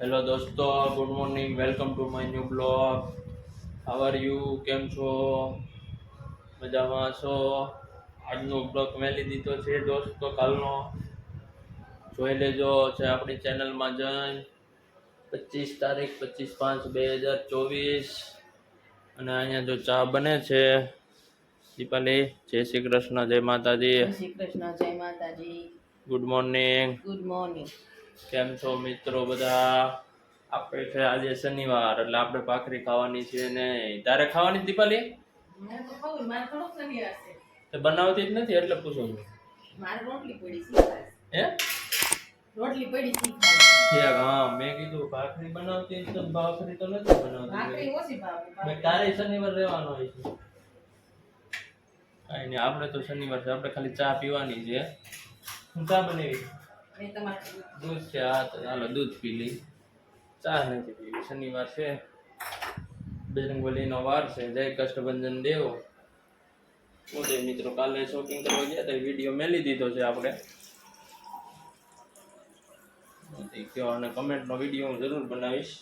Hello દોસ્તો, good morning. Welcome to my new blog. How are you? કેમ છો? મજામાં છો? આજનો બ્લોગ મેલી દીધો છે દોસ્તો, કાલનો જોઈ લેજો છે આપણી ચેનલમાં જઈને. 25 તારીખ 25/5/2024. અને અહીંયા જો ચા બને છે. દીપાલી, જય શ્રી કૃષ્ણ, જય માતાજી. જય શ્રી કૃષ્ણ, જય માતાજી. Good morning. Good morning. કેમ છો મિત્રો બધા? આપણે છે આજે શનિવાર એટલે આપણે ભાખરી ખાવાની છે ને તારે ખાવાની દીપાલી? મેં તો ખાવું, મારે થોડોક શનિવાર છે. તે બનાવતી જ નથી એટલે પૂછું છું. મારે રોટલી પડી શીખાય. હે? રોટલી પડી શીખાય. હા, મેં કીધું ભાખરી બનાવતી તો ભાખરી તો નથી બનાવતી. ભાખરી ઓછી ભાવે. મેં તારે શનિવાર રહેવાનો હોય છે. કાંઈ નહીં, આપણે તો શનિવાર છે, આપણે ખાલી ચા પીવાની છે. હું ચા બનાવી? મેં તમારે દૂધ છે. હા તો ચાલો દૂધ પી લઈ, ચા નથી પીવી. શનિવાર છે, બજરંગબલીનો વાર છે. જય કષ્ટભંજન દેવ. ઓકે મિત્રો, કાલે શોપિંગ કરવા ગયા તો વિડીયો મેલી દીધો છે આપણે. કયો અને કમેન્ટનો વિડીયો હું જરૂર બનાવીશ.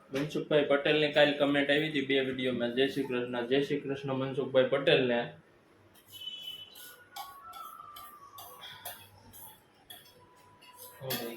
મનસુખભાઈ પટેલની કાલે કમેન્ટ આવી હતી 2 વિડીયોમાં. જય શ્રી કૃષ્ણ, જય શ્રી કૃષ્ણ મનસુખભાઈ પટેલને.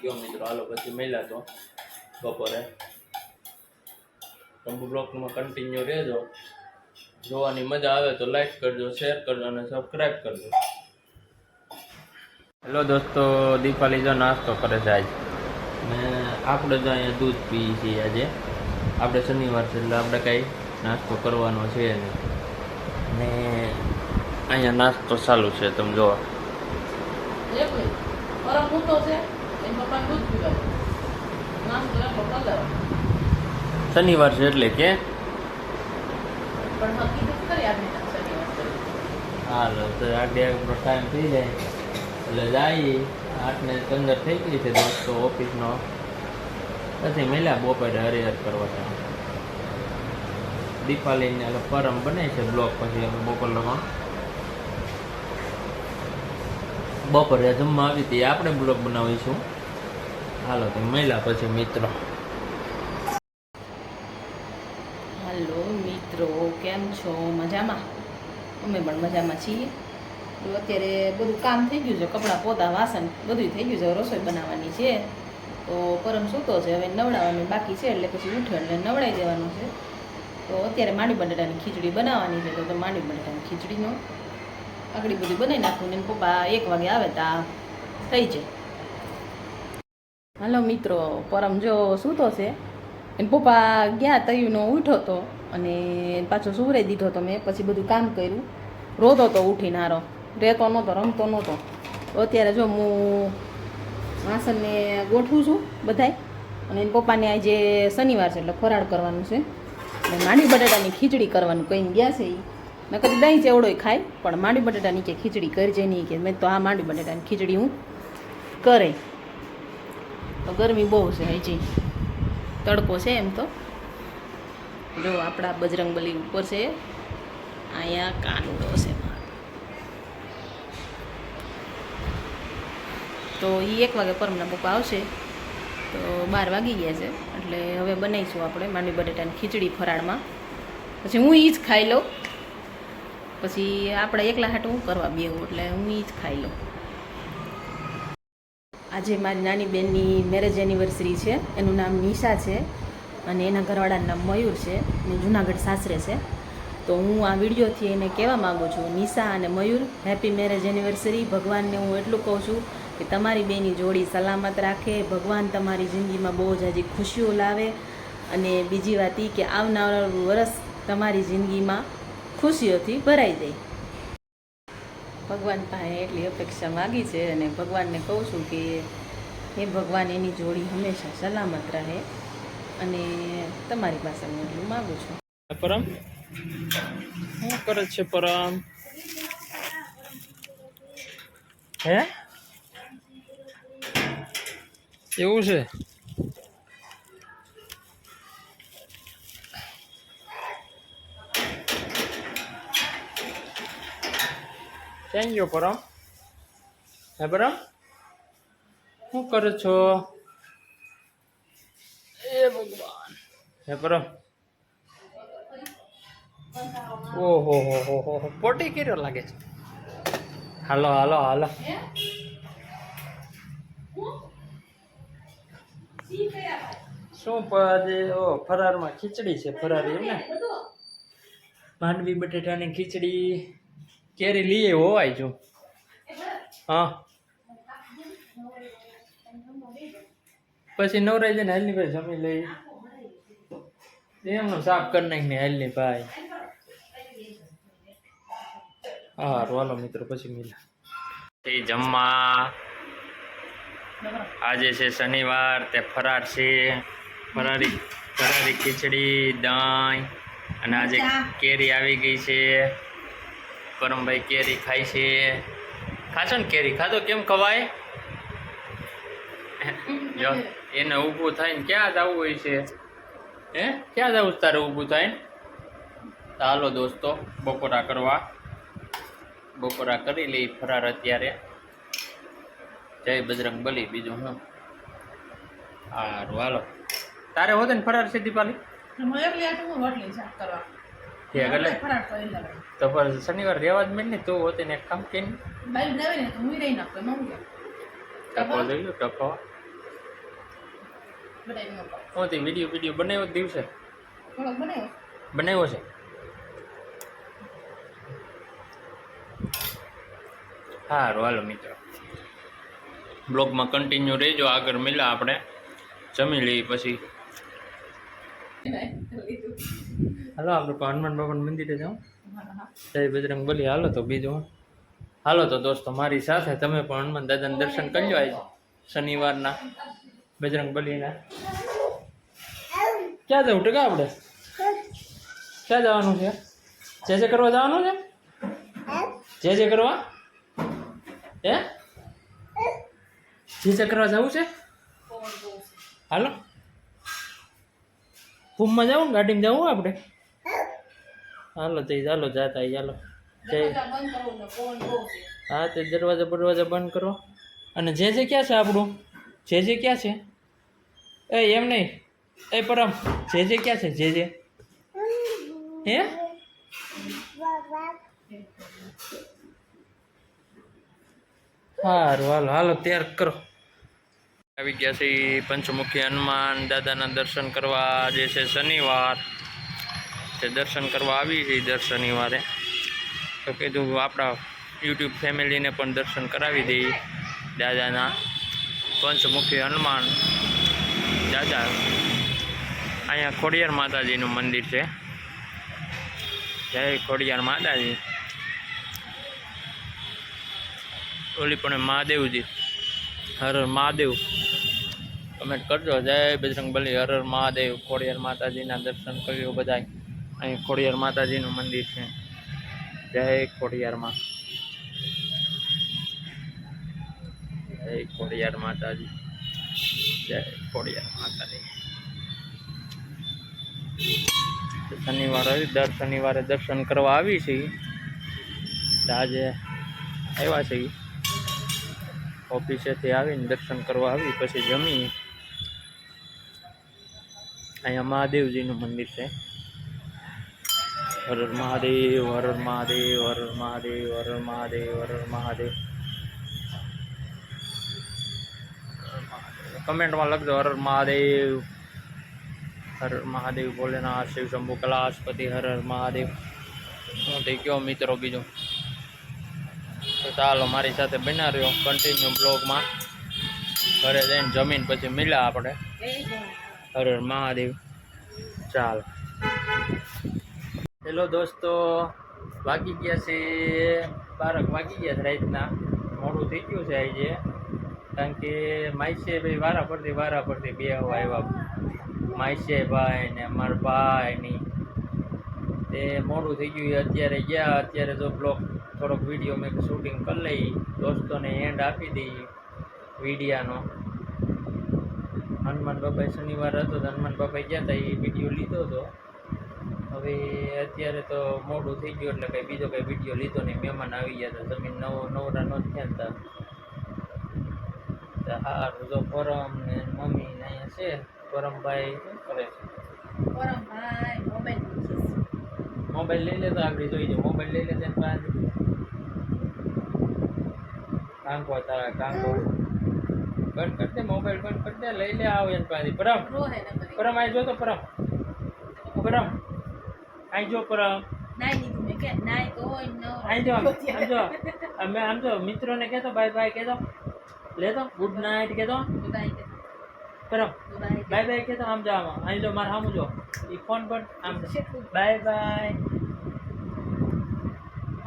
ગયો મિત્રો, હાલો પછી મળ્યા તો બપોરે. તમે બ્લોગમાં કન્ટિન્યુ રહેજો. જોવાની મજા આવે તો લાઈક કરજો, શેર કરજો અને સબસ્ક્રાઈબ કરજો. હેલો દોસ્તો, દીપાલી જો નાસ્તો કરે છે આજ. ને આપણે જો અહીંયા દૂધ પીએ છીએ આજે. આપણે શનિવાર છે એટલે આપણે કાંઈ નાસ્તો કરવાનો છે નહીં. ને અહીંયા નાસ્તો ચાલુ છે, તમે જોવા. એકલી પરમ મૂતો છે એમ પપ્પા દૂધ પીવા નામ તો પપ્પા લાવ શનિવાર છે એટલે કે પણ હકીકત કરી આપણે શનિવાર છે. હાલો તો આગળ આપણો ટાઈમ થઈ જાય એટલે જઈએ. 8:15 થઈ ગઈ છે દોસ્તો ઓફિસનો. પછી મળ્યા બપોરે હરિહર કરવા ત્યાં. દીપાલીને એટલે પરમ બને છે બ્લોગ. પછી અમે બપોર લોકો બપોરે જમવા આવી હતી, આપણે બ્લોગ બનાવીશું. હાલો તો મળ્યા પછી મિત્રો. હાલો મિત્રો, કેમ છો? મજામાં? અમે પણ મજામાં છીએ. તો અત્યારે બધું કામ થઈ ગયું છે, કપડાં પોતા વાસણ બધું થઈ ગયું છે. રસોઈ બનાવવાની છે તો પરમ સૂતો છે, હવે નવડાવવાનું બાકી છે એટલે પછી ઉઠ્યો એટલે નવડાવી દેવાનું છે. તો અત્યારે માંડી બટાટાની ખીચડી બનાવવાની છે. તો માંડી બટાટાની ખીચડીનો આગળ બધું બનાવી નાખવું ને પપ્પા 1 વાગે આવે ત્યાં થઈ જાય. હાલો મિત્રો, પરમ જો સૂતો છે. એને પપ્પા ગયા તયુનો ઉઠ્યો હતો અને પાછો સુવરાઈ દીધો હતો. મેં પછી બધું કામ કર્યું. રોતો તો ઉઠીને હારો, રહેતો નહોતો, રમતો નહોતો. તો અત્યારે જો હું વાસણને ગોઠવું છું બધાય. અને એના પપ્પાને આજે શનિવાર છે એટલે ફરાળ કરવાનું છે. અને માંડી બટાટાની ખીચડી કરવાનું કહીને ગયા છે. એ મેં કદી દહીં ચેવડોય ખાય પણ માંડી બટાટાની કે ખીચડી કરજે નહીં કે. મેં તો આ માંડી બટાટાની ખીચડી હું કરે. તો ગરમી બહુ છે હજી, તડકો છે એમ તો. જો આપણા બજરંગબલી ઉપર છે, અહીંયા કાનુડો છે. તો એ 1 વાગે પરમના પપ્પા આવશે તો 12 વાગી ગયા છે એટલે હવે બનાવીશું આપણે માંડી બટેટાની ખીચડી ફરાળમાં. પછી હું એ જ ખાઈ લઉં. પછી આપણે એકલા હાટું હું કરવા બેહું એટલે હું એ જ ખાઈ લઉં. આજે મારી નાની બેનની મેરેજ એનિવર્સરી છે. એનું નામ નિશા છે અને એના ઘરવાળાનું નામ મયુર છે અને જુનાગઢ સાસરે છે. તો હું આ વિડીયોથી એને કહેવા માગું છું, નિશા અને મયુર હેપી મેરેજ એનિવર્સરી. ભગવાનને હું એટલું કહું છું કે તમારી બેની જોડી સલામત રાખે, ભગવાન તમારી જિંદગીમાં બહુ જ હજી ખુશીઓ લાવે. અને બીજી વાત એ કે આવનારું વર્ષ તમારી જિંદગીમાં ખુશીઓથી ભરાઈ જાય. ભગવાન પાસે એટલી અપેક્ષા માગી છે અને ભગવાનને કહું છું કે હે ભગવાન એની જોડી હંમેશા સલામત રહે. અને તમારી પાસે હું એટલું માગું છું. પરમ શું કરે છે પરમ? હે એવું છે? ક્યાં ગયો પરમ? હે પરમ શું કરો છો? ભગવાન હે પરમ ઓહો હો પોટી કર્યો લાગે છે હાલો હાલો હાલો શું આજે ફરારમાં ખીચડી છે ફરારી એમ ને માંડવી બટેટાની ખીચડી કેરી લઈએ હોવાય છું હા પછી નવરાઈ જઈને હાલની ભાઈ જમી લઈ એમનું સાફ કરી નાખીને હાલની ભાઈ હા રોલો મિત્રો પછી મિલા જમવા આજે છે શનિવાર તે ફરાર છે ફરારી ખીચડી દહીં અને આજે કેરી આવી ગઈ છે પરમભાઈ કેરી ખાય છે ખાશો ને કેરી ખાધો કેમ ખવાય જો એને ઊભું થઈને ક્યાં જવું હોય છે હે ક્યાં જવું તારે ઊભું થઈને ચાલો દોસ્તો બપોરા કરી લઈ ફરાર અત્યારે જય બજરંગ બલી બીજું હું સારું હાલો તારે હોતે ને ફરાર છે દીપાલી તો પણ શનિવાર રહેવા જ મેં ને તું હોતે ને એક કામ કે ટકો જોઈ લો ટકો હું તે વિડીયો બનાવ્યો દિવસે બનાવ્યો છે સારું હાલો મિત્રો બ્લોગમાં કન્ટિન્યુ રહેજો આગળ મળ્યા આપણે જમી લઈએ પછી હાલો આપણે હનુમાન બાબાના મંદિરે જાઉં જય બજરંગ બલી હાલો તો બીજું હાલો તો દોસ્તો મારી સાથે તમે પણ હનુમાન દાદાના દર્શન કરી લો આજે શનિવારના બજરંગ બલીના ક્યાં જવું ટકા આપણે ક્યાં જવાનું છે જે કરવા જવાનું છે જે કરવા હે જે કરવા જવું છે હાલો કુંભમાં જવું ને ગાડીમાં જવું આપણે હાલો તે ચાલો જાતા ચાલો જય હા તે દરવાજા બંધ કરો અને જે ક્યાં છે આપણું જે ક્યાં છે એમ નહીં પરમ જે ક્યાં છે જે હે સારું હાલો તૈયાર કરો આવી ગયા છે પંચમુખી હનુમાન દાદાના દર્શન કરવા આજે છે શનિવાર તે દર્શન કરવા આવી છે દર શનિવારે તો કીધું આપણા યુટ્યુબ ફેમિલીને પણ દર્શન કરાવી દઈએ દાદાના પંચમુખી હનુમાન દાદા અહીંયા ખોડિયાર માતાજીનું મંદિર છે જય ખોડિયાર માતાજી ઓલી પણ મહાદેવજી હર મહાદેવ કમેન્ટ કરજો જય બજરંગ બલી હર મહાદેવ ખોડિયાર માતાજીના દર્શન કર્યો બધા અહીં ખોડિયાર માતાજીનું મંદિર છે જય ખોડિયારમાં જય ખોડિયાર માતાજી જય ખોડિયાર માતાજી શનિવાર દર શનિવારે દર્શન કરવા આવી છે આજે આવ્યા છે ઓફિસેથી આવીને દર્શન કરવા આવી પછી જમી અહીંયા મહાદેવજીનું મંદિર છે હર મહાદેવ હર મહાદેવ હર મહાદેવ હર મહાદેવ હર મહાદેવ કમેન્ટમાં લખજો હર મહાદેવ હર મહાદેવ ભોલેનાથ શિવ શંભુ કૈલાસપતિ હર હર મહાદેવ હું થઈ ગયો મિત્રો બીજું તો ચાલો મારી સાથે બના રહ્યો કન્ટિન્યુ બ્લોગમાં ઘરે જઈને જમીન પછી મળ્યા આપણે હર હર મહાદેવ ચાલો હેલો દોસ્તો વાગી ગયા છે 12 વાગી ગયા છે રાતના મોડું થઈ ગયું છે આજે કારણ કે માઈસે ભાઈ વારા પરથી બે આવ્યા માઈસે ભાઈ ને મારા ભાઈની તે મોડું થઈ ગયું અત્યારે ગયા અત્યારે જો બ્લોગ થોડોક વિડીયો મેં શૂટિંગ કરી લઈ દોસ્તોને એન્ડ આપી દઈએ વિડીયાનો હનુમાન બાપાએ શનિવાર હતો તો હનુમાન બાપાએ ગયા હતા એ વિડીયો લીધો હતો હવે અત્યારે તો મોડું થઈ ગયું એટલે કંઈ બીજો કંઈ વિડીયો લીધો નહીં મહેમાન આવી ગયા હતા જમીન નવરા ન થયા હતા સારું જો પરમ ને મમ્મી ને અહીંયા છે પરમભાઈ શું કરે છે? પરમભાઈ મોબાઈલ મોબાઈલ લઈ લે તો આગળ જોઈ જાય. મોબાઈલ લઈ લે તેને પાસે કાંકો તારા કાંકો બંધ કરી દે, મોબાઈલ બંધ કરી દે, લઈ લે આવ એને પાસે. પરમ રોહે નંબર પરમ આઈ જો તો પરમ આઈ જો પરમ નાઈ દીધું મેં કે નાઈ તો હોય ન આઈ જો આમ જો મિત્રોને કહેતો બાય બાય કહેતો, લેતો ગુડ નાઇટ કહેતો પરમ બાય બાય કહેતો. આમ જો આમાં આઈ જો મારે સામું જો એ ફોન પર આમ બાય બાય.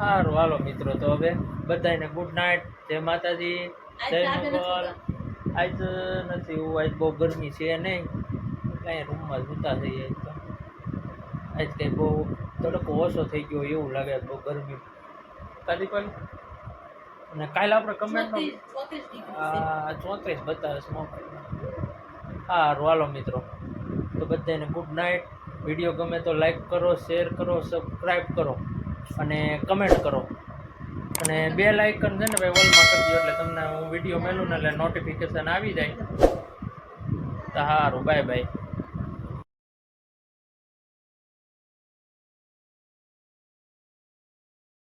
સારું હાલો મિત્રો, તો હવે બધાને ગુડ નાઇટ, જય માતાજી, જય મંગળ. આજ નથી એવું, આજ બહુ ગરમી છે નહીં, કાંઈ રૂમમાં સૂતા થઈએ આજ તો. આજ કંઈ બહુ તડકો ઓછો થઈ ગયો એવું લાગે, બહુ ગરમી કાલી પણ. અને કાલે આપણે કમેન્ટમાં 34 બતાવે છે મોબાઈલમાં. સારું હાલો મિત્રો, તો બધાને ગુડ નાઇટ. વિડીયો ગમે તો લાઈક કરો, શેર કરો, સબસ્ક્રાઈબ કરો અને કમેન્ટ કરો. અને બેલ આઇકન છે ને ભાઈ ઓલમાં કરી દો એટલે તમને હું વિડીયો મેલું ને એટલે નોટિફિકેશન આવી જાય. તો સારું, બાય બાય.